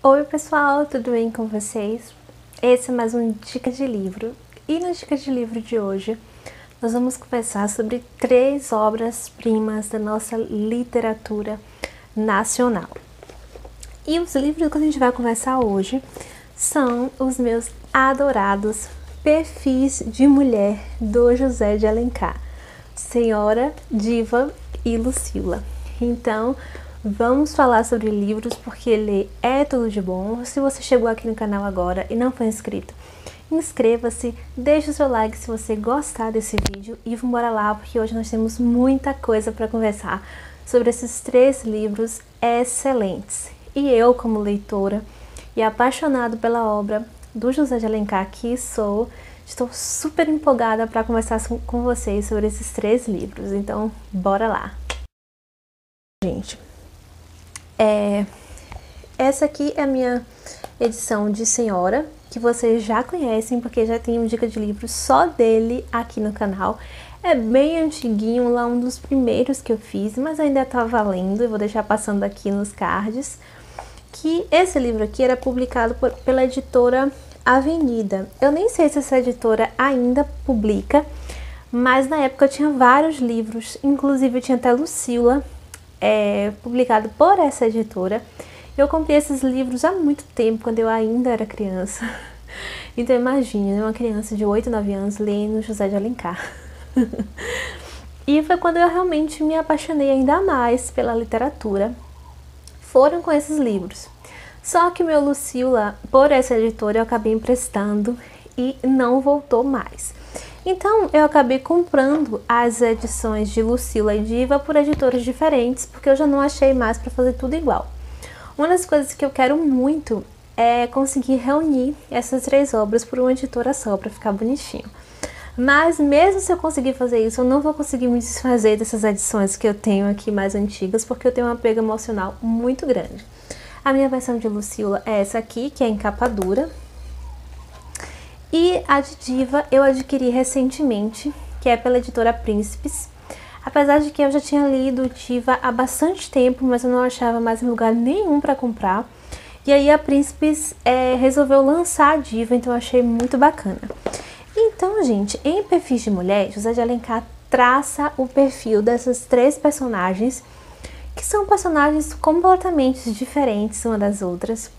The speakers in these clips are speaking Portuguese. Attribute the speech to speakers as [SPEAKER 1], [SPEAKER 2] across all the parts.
[SPEAKER 1] Oi pessoal, tudo bem com vocês? Esse é mais um Dica de Livro e no Dica de Livro de hoje nós vamos conversar sobre 3 obras-primas da nossa literatura nacional. E os livros que a gente vai conversar hoje são os meus adorados Perfis de Mulher do José de Alencar, Senhora, Diva e Lucila. Então, vamos falar sobre livros porque ler é tudo de bom. Se você chegou aqui no canal agora e não foi inscrito, inscreva-se, deixe o seu like se você gostar desse vídeo e vamos embora lá porque hoje nós temos muita coisa para conversar sobre esses 3 livros excelentes. E eu, como leitora e apaixonado pela obra do José de Alencar que sou, estou super empolgada para conversar com vocês sobre esses 3 livros. Então, bora lá! Gente, essa aqui é a minha edição de Senhora, que vocês já conhecem, porque já tem um dica de livro só dele aqui no canal. É bem antiguinho, lá um dos primeiros que eu fiz, mas ainda tá valendo, eu vou deixar passando aqui nos cards. Que esse livro aqui era publicado pela editora Avenida. Eu nem sei se essa editora ainda publica, mas na época tinha vários livros, inclusive tinha até Lucila, publicado por essa editora. Eu comprei esses livros há muito tempo, quando eu ainda era criança. Então imagine, uma criança de 8, 9 anos lendo José de Alencar. E foi quando eu realmente me apaixonei ainda mais pela literatura. Foram com esses livros. Só que meu Lucila, por essa editora, eu acabei emprestando e não voltou mais. Então, eu acabei comprando as edições de Lucila e Diva por editoras diferentes, porque eu já não achei mais para fazer tudo igual. Uma das coisas que eu quero muito é conseguir reunir essas 3 obras por uma editora só, para ficar bonitinho. Mas mesmo se eu conseguir fazer isso, eu não vou conseguir me desfazer dessas edições que eu tenho aqui mais antigas, porque eu tenho um apego emocional muito grande. A minha versão de Lucila é essa aqui, que é em capa dura. E a de Diva eu adquiri recentemente, que é pela editora Príncipes. Apesar de que eu já tinha lido Diva há bastante tempo, mas eu não achava mais em lugar nenhum para comprar. E aí a Príncipes resolveu lançar a Diva, então eu achei muito bacana. Então, gente, em Perfis de Mulher, José de Alencar traça o perfil dessas 3 personagens, que são personagens completamente diferentes uma das outras.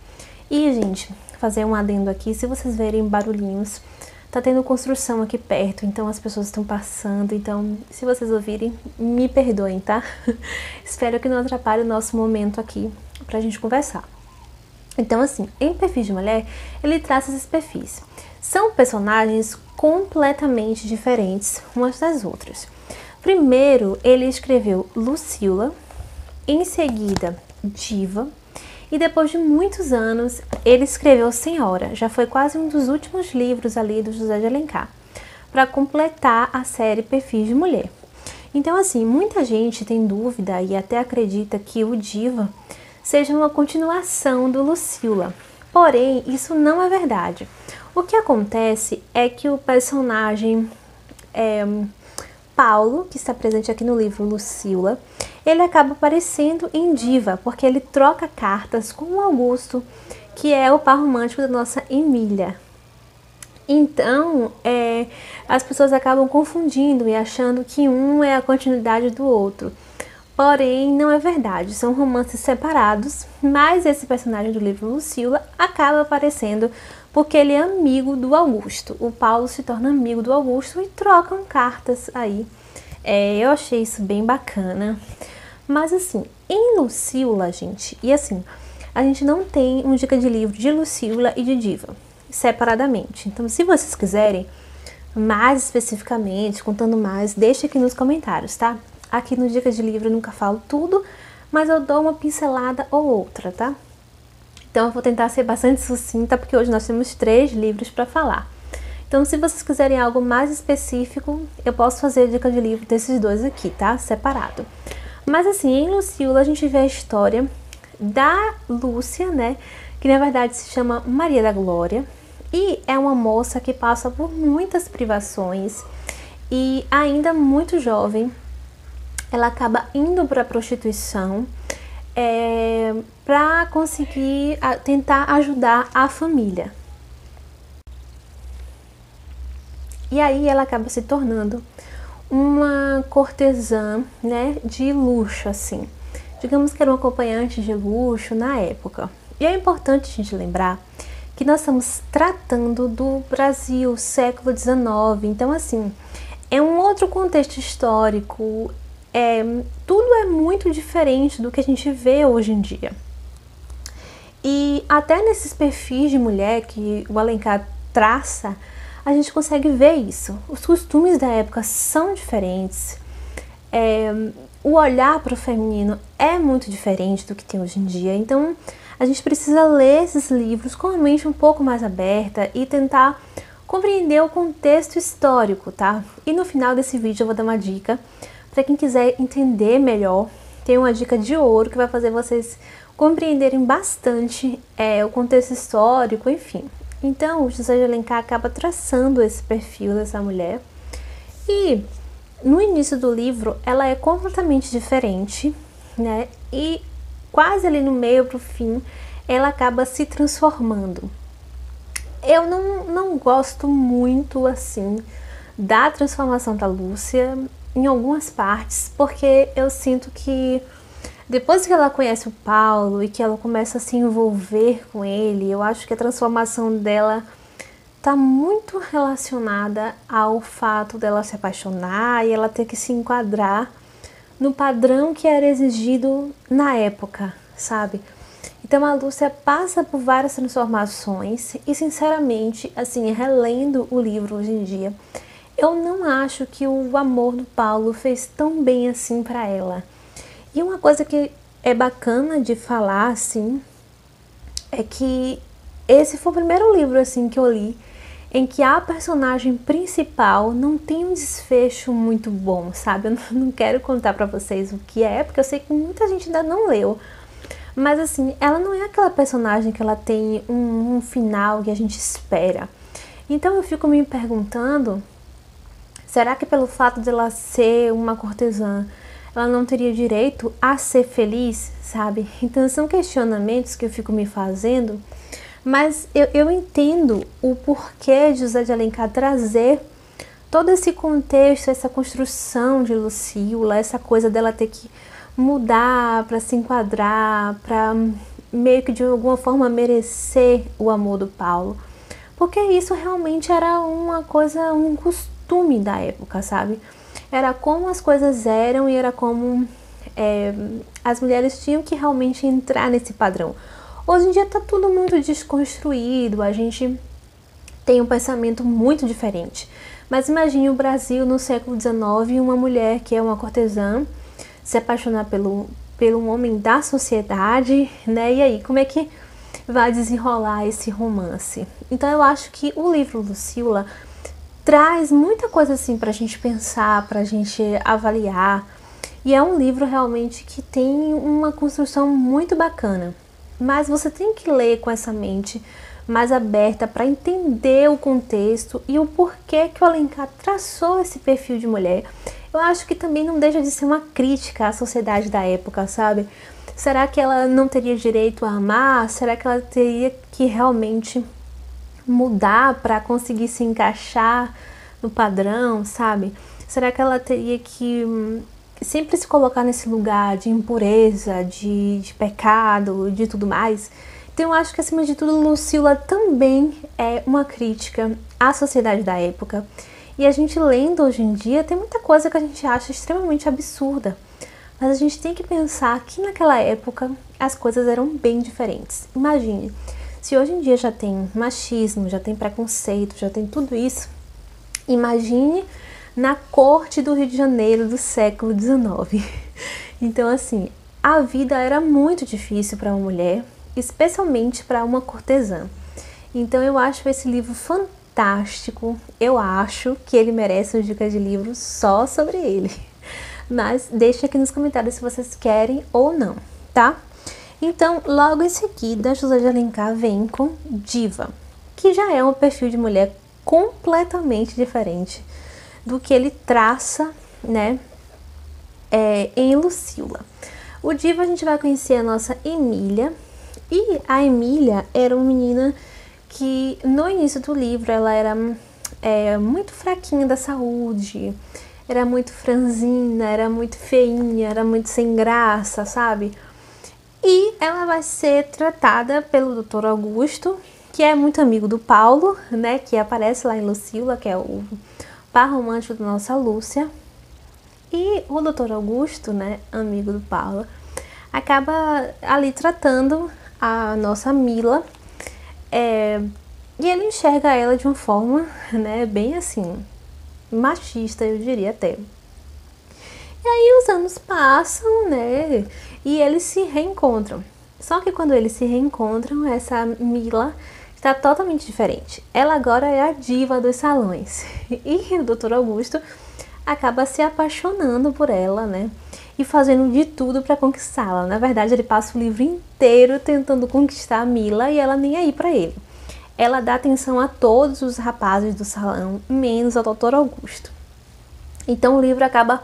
[SPEAKER 1] E, gente, fazer um adendo aqui, se vocês verem barulhinhos, tá tendo construção aqui perto, então as pessoas estão passando, então se vocês ouvirem, me perdoem, tá? Espero que não atrapalhe o nosso momento aqui pra gente conversar. Então, assim, em Perfis de Mulher, ele traça esses perfis. São personagens completamente diferentes umas das outras. Primeiro, ele escreveu Lucila, em seguida Diva, e depois de muitos anos, ele escreveu Senhora. Já foi quase um dos últimos livros ali do José de Alencar, para completar a série Perfis de Mulher. Então, assim, muita gente tem dúvida e até acredita que o Diva seja uma continuação do Lucila. Porém, isso não é verdade. O que acontece é que o personagem Paulo, que está presente aqui no livro Lucila, ele acaba aparecendo em Diva, porque ele troca cartas com o Augusto, que é o par romântico da nossa Emília. Então, as pessoas acabam confundindo e achando que um é a continuidade do outro. Porém, não é verdade, são romances separados, mas esse personagem do livro Lucila acaba aparecendo porque ele é amigo do Augusto. O Paulo se torna amigo do Augusto e trocam cartas aí. Eu achei isso bem bacana. Mas assim, em Lucila, gente, e assim, a gente não tem um dica de livro de Lucila e de Diva separadamente. Então, se vocês quiserem, mais especificamente, contando mais, deixa aqui nos comentários, tá? Aqui no Dica de Livro eu nunca falo tudo, mas eu dou uma pincelada ou outra, tá? Então eu vou tentar ser bastante sucinta, porque hoje nós temos 3 livros para falar. Então, se vocês quiserem algo mais específico, eu posso fazer a dica de livro desses 2 aqui, tá? Separado. Mas assim, em Lucila a gente vê a história da Lúcia, né? Que na verdade se chama Maria da Glória. E é uma moça que passa por muitas privações e ainda muito jovem, ela acaba indo para a prostituição para conseguir tentar ajudar a família. E aí ela acaba se tornando uma cortesã, né, de luxo, assim. Digamos que era uma acompanhante de luxo na época. E é importante a gente lembrar que nós estamos tratando do Brasil, século XIX. Então, assim, é um outro contexto histórico. Tudo é muito diferente do que a gente vê hoje em dia. E até nesses perfis de mulher que o Alencar traça, a gente consegue ver isso. Os costumes da época são diferentes. O olhar para o feminino é muito diferente do que tem hoje em dia. Então, a gente precisa ler esses livros com a mente um pouco mais aberta e tentar compreender o contexto histórico, tá? E no final desse vídeo eu vou dar uma dica para quem quiser entender melhor. Tem uma dica de ouro que vai fazer vocês compreenderem bastante o contexto histórico, enfim. Então, o José de Alencar acaba traçando esse perfil dessa mulher. E no início do livro, ela é completamente diferente, né? E quase ali no meio pro fim, ela acaba se transformando. Eu não gosto muito, assim, da transformação da Lúcia em algumas partes, porque eu sinto que depois que ela conhece o Paulo e que ela começa a se envolver com ele, eu acho que a transformação dela tá muito relacionada ao fato dela se apaixonar e ela ter que se enquadrar no padrão que era exigido na época, sabe? Então a Lúcia passa por várias transformações e, sinceramente, assim, relendo o livro hoje em dia, eu não acho que o amor do Paulo fez tão bem assim pra ela. E uma coisa que é bacana de falar, assim, é que esse foi o primeiro livro, assim, que eu li em que a personagem principal não tem um desfecho muito bom, sabe? Eu não quero contar pra vocês o que é, porque eu sei que muita gente ainda não leu. Mas, assim, ela não é aquela personagem que ela tem um final que a gente espera. Então eu fico me perguntando, será que pelo fato de ela ser uma cortesã, ela não teria direito a ser feliz, sabe? Então são questionamentos que eu fico me fazendo, mas eu entendo o porquê de José de Alencar trazer todo esse contexto, essa construção de Lucila, essa coisa dela ter que mudar para se enquadrar, para meio que de alguma forma merecer o amor do Paulo. Porque isso realmente era uma coisa, um costume da época, sabe? Era como as coisas eram e era como as mulheres tinham que realmente entrar nesse padrão. Hoje em dia tá tudo muito desconstruído, a gente tem um pensamento muito diferente. Mas imagine o Brasil no século XIX e uma mulher que é uma cortesã se apaixonar pelo homem da sociedade, né? E aí, como é que vai desenrolar esse romance? Então eu acho que o livro Lucila traz muita coisa assim pra gente pensar, pra gente avaliar. E é um livro realmente que tem uma construção muito bacana. Mas você tem que ler com essa mente mais aberta para entender o contexto e o porquê que o Alencar traçou esse perfil de mulher. Eu acho que também não deixa de ser uma crítica à sociedade da época, sabe? Será que ela não teria direito a amar? Será que ela teria que realmente mudar para conseguir se encaixar no padrão, sabe? Será que ela teria que sempre se colocar nesse lugar de impureza, de pecado, de tudo mais? Então eu acho que, acima de tudo, Lucila também é uma crítica à sociedade da época. E a gente lendo hoje em dia, tem muita coisa que a gente acha extremamente absurda. Mas a gente tem que pensar que naquela época as coisas eram bem diferentes. Imagine, se hoje em dia já tem machismo, já tem preconceito, já tem tudo isso, imagine na corte do Rio de Janeiro do século XIX. Então, assim, a vida era muito difícil para uma mulher, especialmente para uma cortesã. Então eu acho esse livro fantástico, eu acho que ele merece uma dica de livro só sobre ele. Mas deixa aqui nos comentários se vocês querem ou não, tá? Então, logo em seguida, José de Alencar vem com Diva, que já é um perfil de mulher completamente diferente do que ele traça, né, em Lucila. O Diva a gente vai conhecer a nossa Emília. E a Emília era uma menina que no início do livro ela era muito fraquinha da saúde, era muito franzina, era muito feinha, era muito sem graça, sabe? E ela vai ser tratada pelo Dr. Augusto, que é muito amigo do Paulo, né? Que aparece lá em Lucila, que é o par romântico da nossa Lúcia. E o Dr. Augusto, né, amigo do Paulo, acaba ali tratando a nossa Mila, e ele enxerga ela de uma forma, né, bem assim, machista, eu diria até. E aí os anos passam, né, e eles se reencontram. Só que quando eles se reencontram, essa Mila está totalmente diferente. Ela agora é a diva dos salões. E o Dr. Augusto acaba se apaixonando por ela, né? E fazendo de tudo para conquistá-la. Na verdade, ele passa o livro inteiro tentando conquistar a Mila e ela nem aí para ele. Ela dá atenção a todos os rapazes do salão, menos ao Dr. Augusto. Então o livro acaba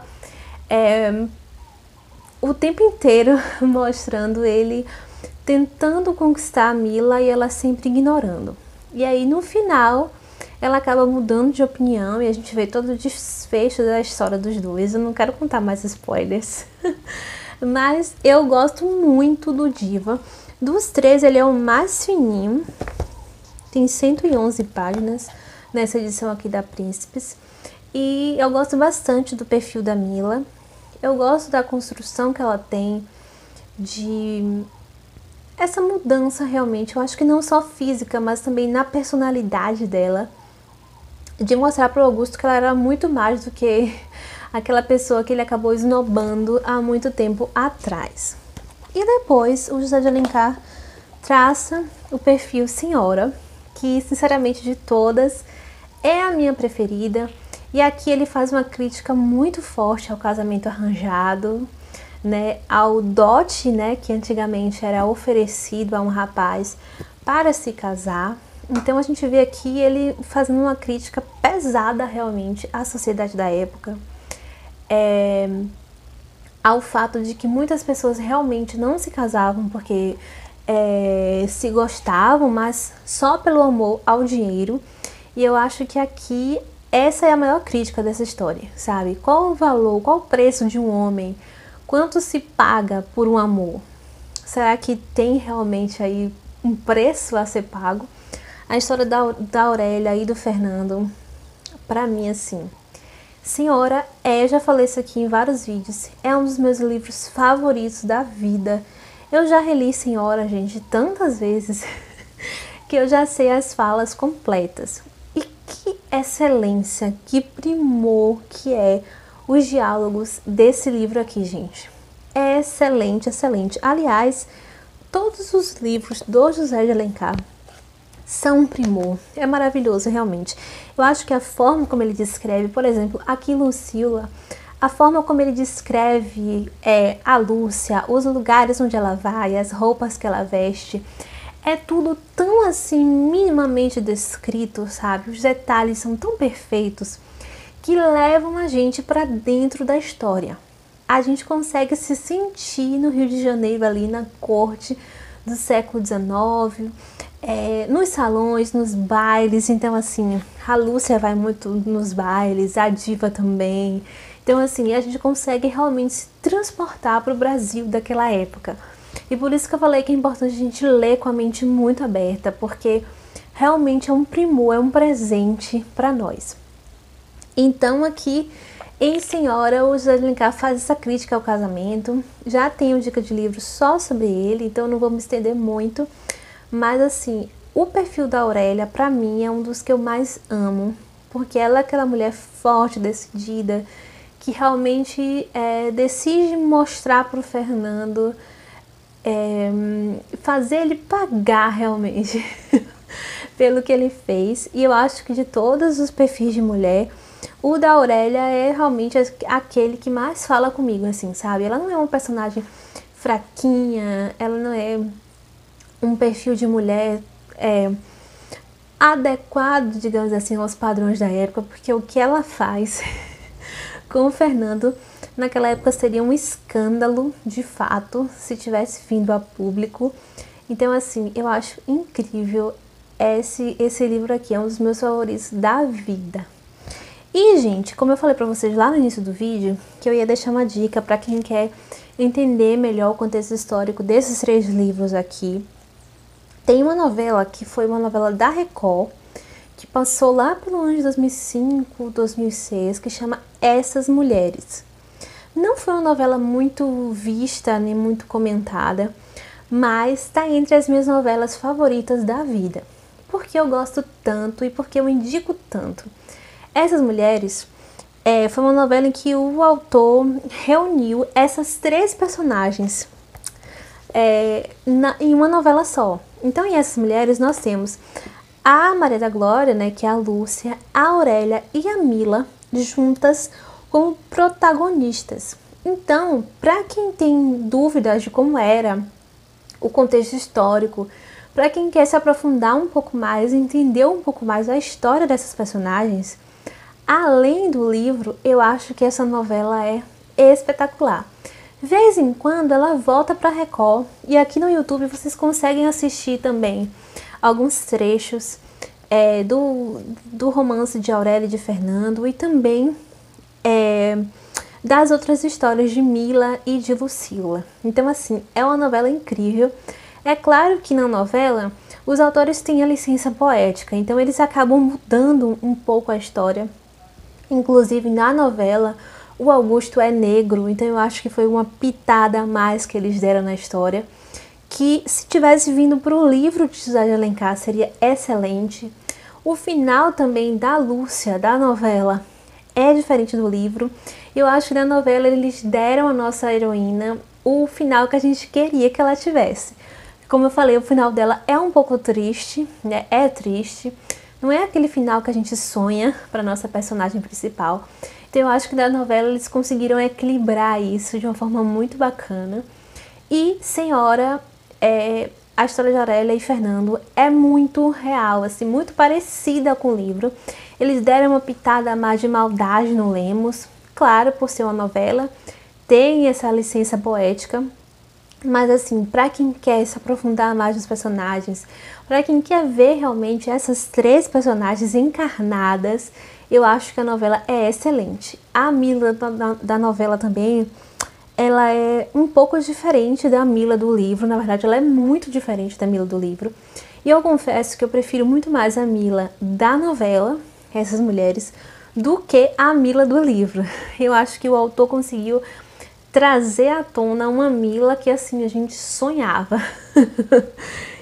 [SPEAKER 1] o tempo inteiro mostrando ele tentando conquistar a Mila e ela sempre ignorando. E aí no final ela acaba mudando de opinião e a gente vê todo o desfecho da história dos dois. Eu não quero contar mais spoilers, mas eu gosto muito do Diva. Dos três, ele é o mais fininho, tem 111 páginas nessa edição aqui da Príncipes. E eu gosto bastante do perfil da Mila, eu gosto da construção que ela tem, de essa mudança realmente, eu acho que não só física, mas também na personalidade dela, de mostrar para o Augusto que ela era muito mais do que aquela pessoa que ele acabou esnobando há muito tempo atrás. E depois o José de Alencar traça o perfil Senhora, que sinceramente de todas é a minha preferida. E aqui ele faz uma crítica muito forte ao casamento arranjado, né, ao dote, né, que antigamente era oferecido a um rapaz para se casar. Então a gente vê aqui ele fazendo uma crítica pesada realmente à sociedade da época, ao fato de que muitas pessoas realmente não se casavam porque se gostavam, mas só pelo amor ao dinheiro. E eu acho que aqui essa é a maior crítica dessa história, sabe? Qual o valor, qual o preço de um homem? Quanto se paga por um amor? Será que tem realmente aí um preço a ser pago? A história da Aurélia e do Fernando, pra mim, assim, Senhora, já falei isso aqui em vários vídeos, é um dos meus livros favoritos da vida. Eu já reli Senhora, gente, tantas vezes que eu já sei as falas completas. E que excelência, que primor que é os diálogos desse livro aqui, gente. É excelente, excelente. Aliás, todos os livros do José de Alencar são um primor, é maravilhoso realmente. Eu acho que a forma como ele descreve, por exemplo, aqui em Lucila, a forma como ele descreve a Lúcia, os lugares onde ela vai, as roupas que ela veste, é tudo tão assim minimamente descrito, sabe? Os detalhes são tão perfeitos que levam a gente para dentro da história. A gente consegue se sentir no Rio de Janeiro ali na corte do século XIX, nos salões, nos bailes. Então assim, a Lúcia vai muito nos bailes, a Diva também. Então assim, a gente consegue realmente se transportar para o Brasil daquela época. E por isso que eu falei que é importante a gente ler com a mente muito aberta, porque realmente é um primor, é um presente para nós. Então aqui em Senhora, o José de Alencar faz essa crítica ao casamento. Já tenho dica de livro só sobre ele, então não vou me estender muito. Mas assim, o perfil da Aurélia, pra mim, é um dos que eu mais amo. Porque ela é aquela mulher forte, decidida, que realmente decide mostrar pro Fernando, fazer ele pagar realmente pelo que ele fez. E eu acho que de todos os perfis de mulher, o da Aurélia é realmente aquele que mais fala comigo, assim, sabe? Ela não é uma personagem fraquinha, ela não é um perfil de mulher adequado, digamos assim, aos padrões da época, porque o que ela faz com o Fernando Naquela época seria um escândalo, de fato, se tivesse vindo a público. Então, assim, eu acho incrível esse livro aqui, é um dos meus favoritos da vida. E, gente, como eu falei pra vocês lá no início do vídeo, que eu ia deixar uma dica pra quem quer entender melhor o contexto histórico desses 3 livros aqui. Tem uma novela que foi uma novela da Record, que passou lá pelo ano de 2005, 2006, que chama Essas Mulheres. Não foi uma novela muito vista, nem muito comentada, mas tá entre as minhas novelas favoritas da vida. Porque eu gosto tanto e porque eu indico tanto. Essas Mulheres foi uma novela em que o autor reuniu essas 3 personagens em uma novela só. Então, em Essas Mulheres, nós temos a Maria da Glória, né, que é a Lúcia, a Aurélia e a Mila, juntas como protagonistas. Então, para quem tem dúvidas de como era o contexto histórico, para quem quer se aprofundar um pouco mais, entender um pouco mais a história dessas personagens, além do livro, eu acho que essa novela é espetacular. De vez em quando ela volta para Record e aqui no YouTube vocês conseguem assistir também alguns trechos do romance de Aurélia e de Fernando e também das outras histórias de Mila e de Lucila. Então, assim, é uma novela incrível. É claro que na novela os autores têm a licença poética, então eles acabam mudando um pouco a história. Inclusive, na novela, o Augusto é negro, então eu acho que foi uma pitada a mais que eles deram na história, que se tivesse vindo para o livro de José de Alencar seria excelente. O final também da Lúcia, da novela, é diferente do livro. Eu acho que na novela eles deram à nossa heroína o final que a gente queria que ela tivesse. Como eu falei, o final dela é um pouco triste, né? É triste. Não é aquele final que a gente sonha para nossa personagem principal. Então eu acho que na novela eles conseguiram equilibrar isso de uma forma muito bacana. E Senhora, a história de Aurélia e Fernando é muito real, assim, muito parecida com o livro. Eles deram uma pitada a mais de maldade no Lemos, claro, por ser uma novela, tem essa licença poética. Mas assim, para quem quer se aprofundar mais nos personagens, para quem quer ver realmente essas 3 personagens encarnadas, eu acho que a novela é excelente. A Mila da novela também, ela é um pouco diferente da Mila do livro, na verdade ela é muito diferente da Mila do livro. E eu confesso que eu prefiro muito mais a Mila da novela, Essas Mulheres, do que a Mila do livro. Eu acho que o autor conseguiu trazer à tona uma Mila que assim a gente sonhava.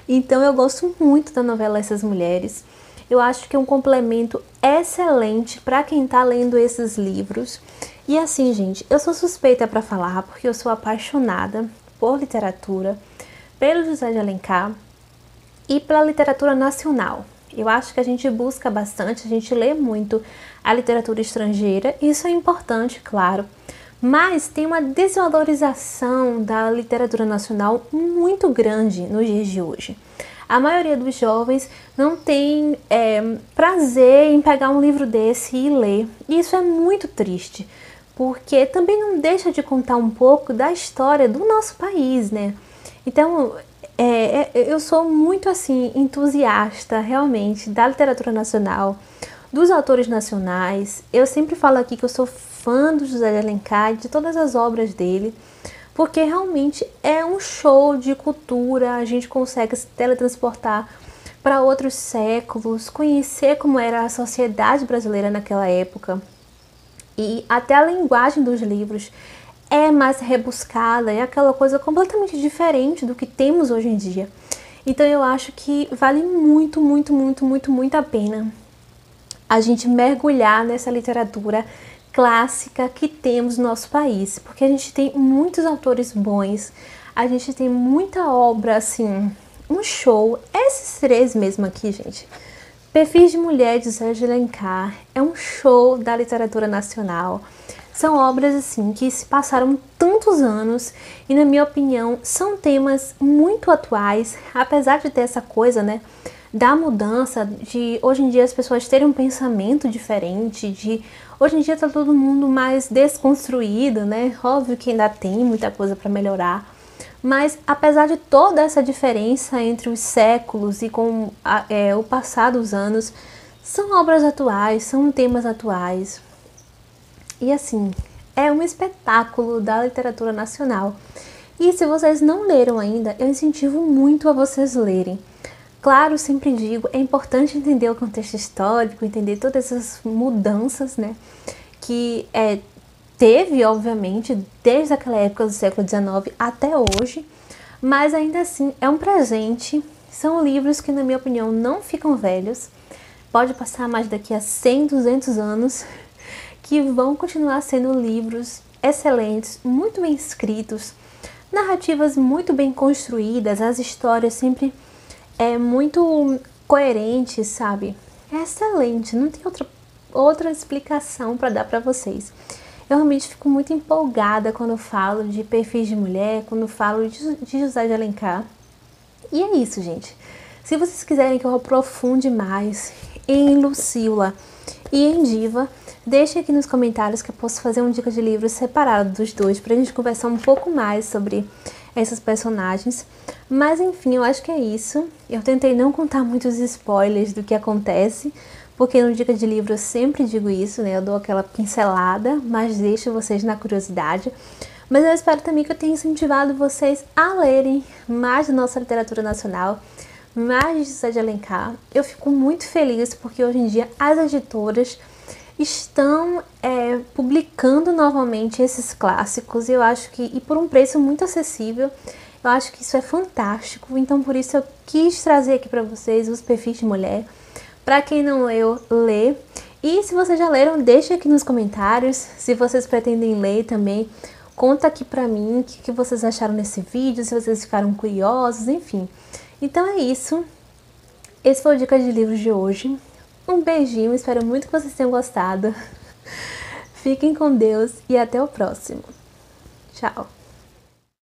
[SPEAKER 1] Então eu gosto muito da novela Essas Mulheres. Eu acho que é um complemento excelente para quem tá lendo esses livros. E assim, gente, eu sou suspeita para falar porque eu sou apaixonada por literatura, pelo José de Alencar e pela literatura nacional. Eu acho que a gente busca bastante, a gente lê muito a literatura estrangeira, isso é importante, claro. Mas tem uma desvalorização da literatura nacional muito grande nos dias de hoje. A maioria dos jovens não tem prazer em pegar um livro desse e ler. E isso é muito triste, porque também não deixa de contar um pouco da história do nosso país, né? Então, eu sou muito assim entusiasta realmente da literatura nacional, dos autores nacionais. Eu sempre falo aqui que eu sou fã do José de Alencar e de todas as obras dele, porque realmente é um show de cultura, a gente consegue se teletransportar para outros séculos, conhecer como era a sociedade brasileira naquela época. E até a linguagem dos livros é mais rebuscada, é aquela coisa completamente diferente do que temos hoje em dia. Então eu acho que vale muito, muito, muito, muito, muito a pena a gente mergulhar nessa literatura clássica que temos no nosso país, porque a gente tem muitos autores bons, a gente tem muita obra, assim, um show. Esses 3 mesmo aqui, gente, Perfis de Mulher de José de Alencar, é um show da literatura nacional. São obras, assim, que se passaram tantos anos e, na minha opinião, são temas muito atuais, apesar de ter essa coisa, né, da mudança, de hoje em dia as pessoas terem um pensamento diferente, de hoje em dia tá todo mundo mais desconstruído, né? Óbvio que ainda tem muita coisa para melhorar, mas apesar de toda essa diferença entre os séculos e com o passar dos anos, são obras atuais, são temas atuais. E assim, é um espetáculo da literatura nacional. E se vocês não leram ainda, eu incentivo muito a vocês lerem. Claro, sempre digo, é importante entender o contexto histórico, entender todas essas mudanças, né, que teve, obviamente, desde aquela época do século XIX até hoje, mas ainda assim é um presente, são livros que, na minha opinião, não ficam velhos, pode passar mais daqui a 100, 200 anos, que vão continuar sendo livros excelentes, muito bem escritos, narrativas muito bem construídas, as histórias sempre muito coerentes, sabe? É excelente, não tem outra explicação para dar para vocês. Eu realmente fico muito empolgada quando eu falo de perfis de mulher, quando eu falo de José de Alencar. E é isso, gente. Se vocês quiserem que eu aprofunde mais em Lucila e em Diva, deixe aqui nos comentários que eu posso fazer um dica de livro separado dos dois, pra gente conversar um pouco mais sobre essas personagens. Mas enfim, eu acho que é isso. Eu tentei não contar muitos spoilers do que acontece, porque no dica de livro eu sempre digo isso, né? Eu dou aquela pincelada, mas deixo vocês na curiosidade. Mas eu espero também que eu tenha incentivado vocês a lerem mais da nossa literatura nacional, mais de José de Alencar. Eu fico muito feliz porque hoje em dia as editoras estão publicando novamente esses clássicos, e eu acho que, e por um preço muito acessível, eu acho que isso é fantástico. Então por isso eu quis trazer aqui para vocês os perfis de mulher. Para quem não leu, lê. E se vocês já leram, deixa aqui nos comentários. Se vocês pretendem ler também, conta aqui pra mim o que vocês acharam nesse vídeo, se vocês ficaram curiosos, enfim. Então é isso. Esse foi o Dica de Livros de hoje. Um beijinho, espero muito que vocês tenham gostado. Fiquem com Deus e até o próximo. Tchau!